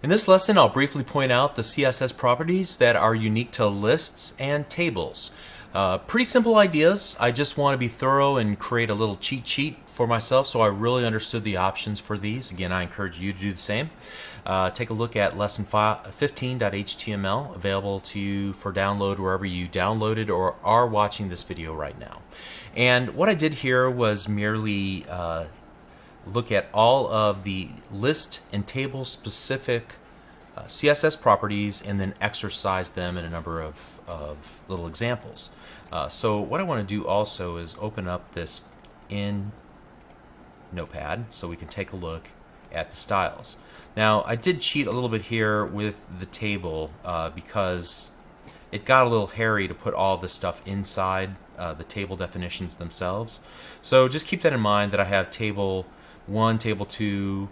In this lesson, I'll briefly point out the CSS properties that are unique to lists and tables. Pretty simple ideas. I just want to be thorough and create a little cheat sheet for myself so I really understood the options for these. Again, I encourage you to do the same. Take a look at lesson 15.html, available to you for download wherever you downloaded or are watching this video right now. And what I did here was merely look at all of the list and table specific CSS properties and then exercise them in a number of little examples. So what I want to do also is open up this in Notepad so we can take a look at the styles. Now I did cheat a little bit here with the table because it got a little hairy to put all this stuff inside the table definitions themselves. So just keep that in mind that I have table 1, table 2,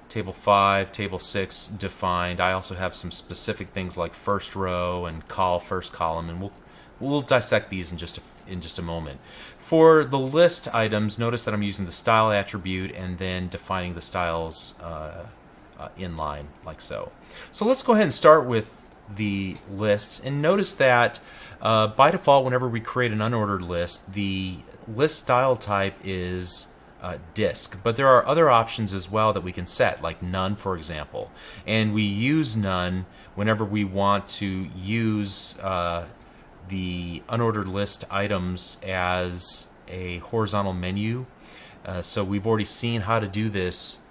table 5, table 6 defined. I also have some specific things like first row and first column, and we'll dissect these in just a moment. For the list items, notice that I'm using the style attribute and then defining the styles inline like so. So let's go ahead and start with the lists, and notice that by default, whenever we create an unordered list, the list style type is disk, but there are other options as well that we can set, like none, for example. And we use none whenever we want to use the unordered list items as a horizontal menu. So we've already seen how to do this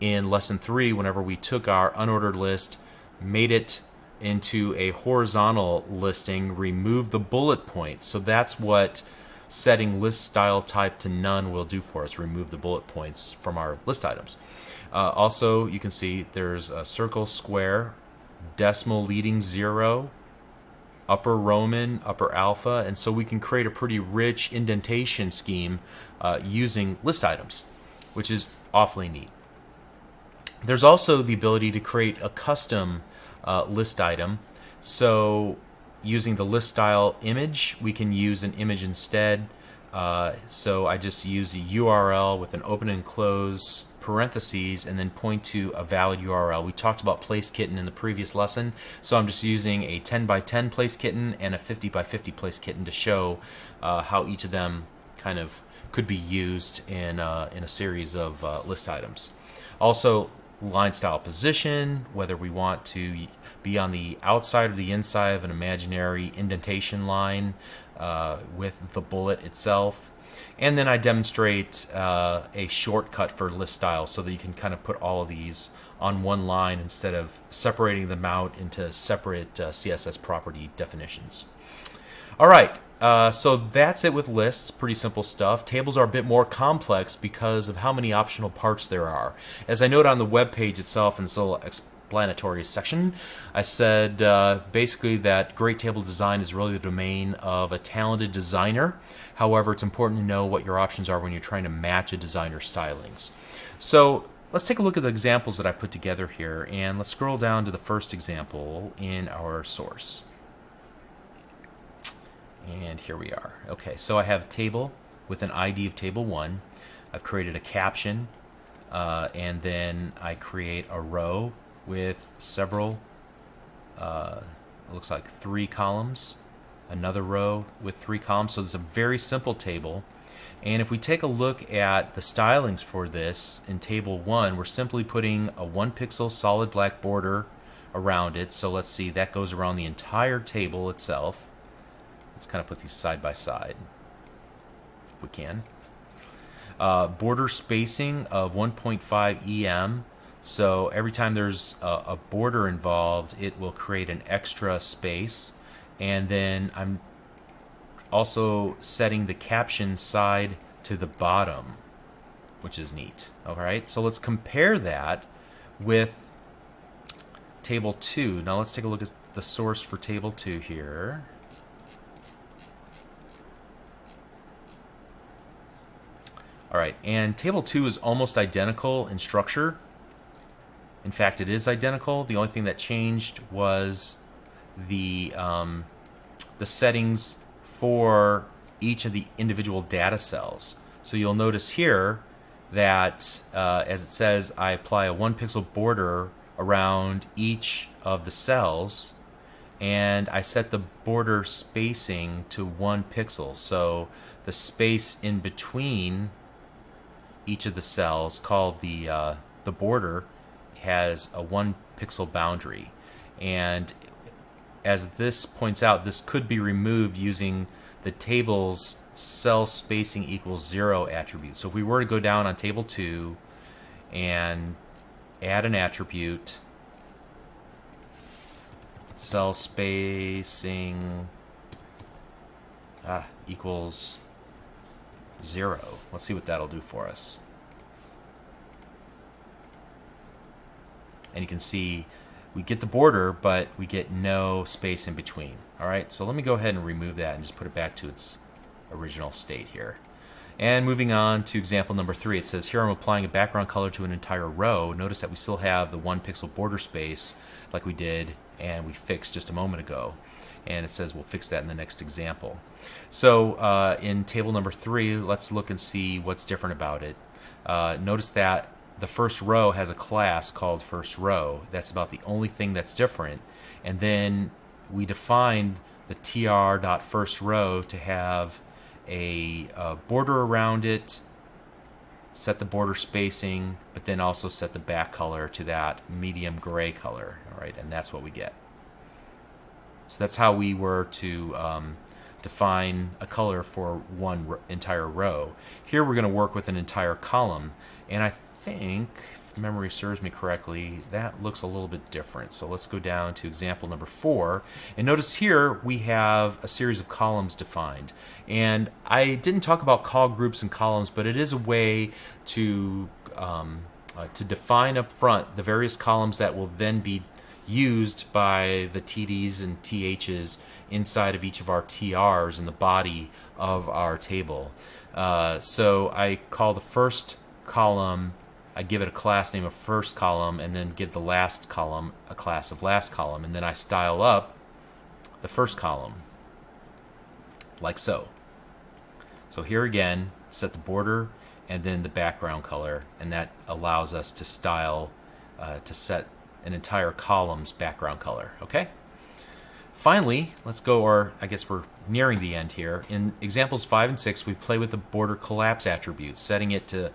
in lesson 3 whenever we took our unordered list, made it into a horizontal listing, removed the bullet points. So that's what setting list style type to none will do for us, remove the bullet points from our list items. Also, you can see there's a circle, square, decimal leading 0, upper Roman, upper alpha, and so we can create a pretty rich indentation scheme using list items, which is awfully neat. There's also the ability to create a custom list item. So using the list style image, we can use an image instead. So I just use a URL with an open and close parentheses and then point to a valid URL. We talked about place kitten in the previous lesson, so I'm just using a 10 by 10 place kitten and a 50 by 50 place kitten to show how each of them kind of could be used in a series of list items. Also, line style position, whether we want to be on the outside or the inside of an imaginary indentation line with the bullet itself. And then I demonstrate a shortcut for list style so that you can kind of put all of these on one line instead of separating them out into separate CSS property definitions. All right, so that's it with lists. Pretty simple stuff. Tables are a bit more complex because of how many optional parts there are. As I note on the web page itself in this little explanatory section, I said basically that great table design is really the domain of a talented designer. However, it's important to know what your options are when you're trying to match a designer's stylings. So let's take a look at the examples that I put together here, and let's scroll down to the first example in our source. And here we are. Okay, so I have a table with an ID of table 1. I've created a caption, and then I create a row with several, it looks like 3 columns, another row with 3 columns. So it's a very simple table. And if we take a look at the stylings for this in table 1, we're simply putting a 1 pixel solid black border around it. So let's see, that goes around the entire table itself. Let's kind of put these side by side if we can. Border spacing of 1.5 EM. So every time there's a border involved, it will create an extra space. And then I'm also setting the caption side to the bottom, which is neat. All right, so let's compare that with table 2. Now let's take a look at the source for table 2 here. All right, and table 2 is almost identical in structure. In fact, it is identical. The only thing that changed was the settings for each of the individual data cells. So you'll notice here that, as it says, I apply a 1 pixel border around each of the cells, and I set the border spacing to 1 pixel. So the space in between each of the cells, called the border, has a 1 pixel boundary. And as this points out, this could be removed using the table's cell spacing equals 0 attribute. So if we were to go down on table 2 and add an attribute, cell spacing equals 0. Let's see what that'll do for us. And you can see we get the border, but we get no space in between. All right, so let me go ahead and remove that and just put it back to its original state here. And moving on to example number 3, it says here I'm applying a background color to an entire row. Notice that we still have the 1 pixel border space like we did and we fixed just a moment ago. And it says we'll fix that in the next example. So in table number 3, let's look and see what's different about it. Notice that the first row has a class called first row. That's about the only thing that's different. And then we defined the tr.firstRow to have a border around it, set the border spacing, but then also set the back color to that medium gray color. All right, and that's what we get. So that's how we were to define a color for one entire row. Here we're going to work with an entire column, and I think, if memory serves me correctly, that looks a little bit different. So let's go down to example number 4, and notice here we have a series of columns defined. And I didn't talk about call groups and columns, but it is a way to define up front the various columns that will then be used by the TDs and THs inside of each of our TRs in the body of our table. So I call the first column, I give it a class name of first column, and then give the last column a class of last column, and then I style up the first column like so. So here again, set the border and then the background color, and that allows us to style, to set an entire column's background color. Okay? Finally, let's go, or I guess we're nearing the end here. In examples 5 and 6, we play with the border collapse attribute. Setting it to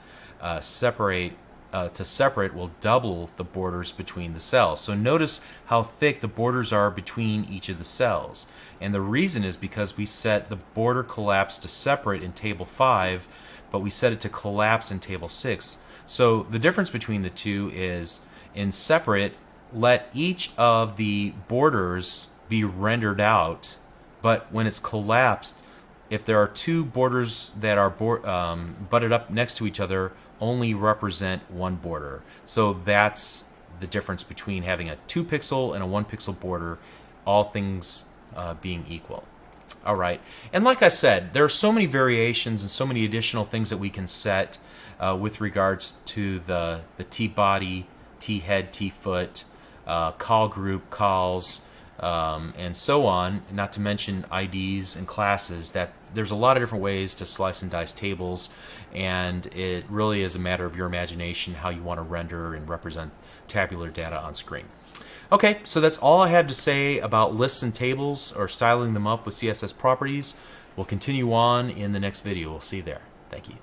separate will double the borders between the cells. So notice how thick the borders are between each of the cells. And the reason is because we set the border collapse to separate in table 5, but we set it to collapse in table 6. So the difference between the two is, in separate, let each of the borders be rendered out, but when it's collapsed, if there are two borders that are butted up next to each other, only represent one border. So that's the difference between having a 2 pixel and a 1 pixel border, all things being equal. All right, and like I said, there are so many variations and so many additional things that we can set with regards to the T-body, T-head, T-foot, call group, calls, and so on, not to mention IDs and classes. That there's a lot of different ways to slice and dice tables, and it really is a matter of your imagination how you want to render and represent tabular data on screen. Okay, so that's all I have to say about lists and tables, or styling them up with CSS properties. We'll continue on in the next video. We'll see you there. Thank you.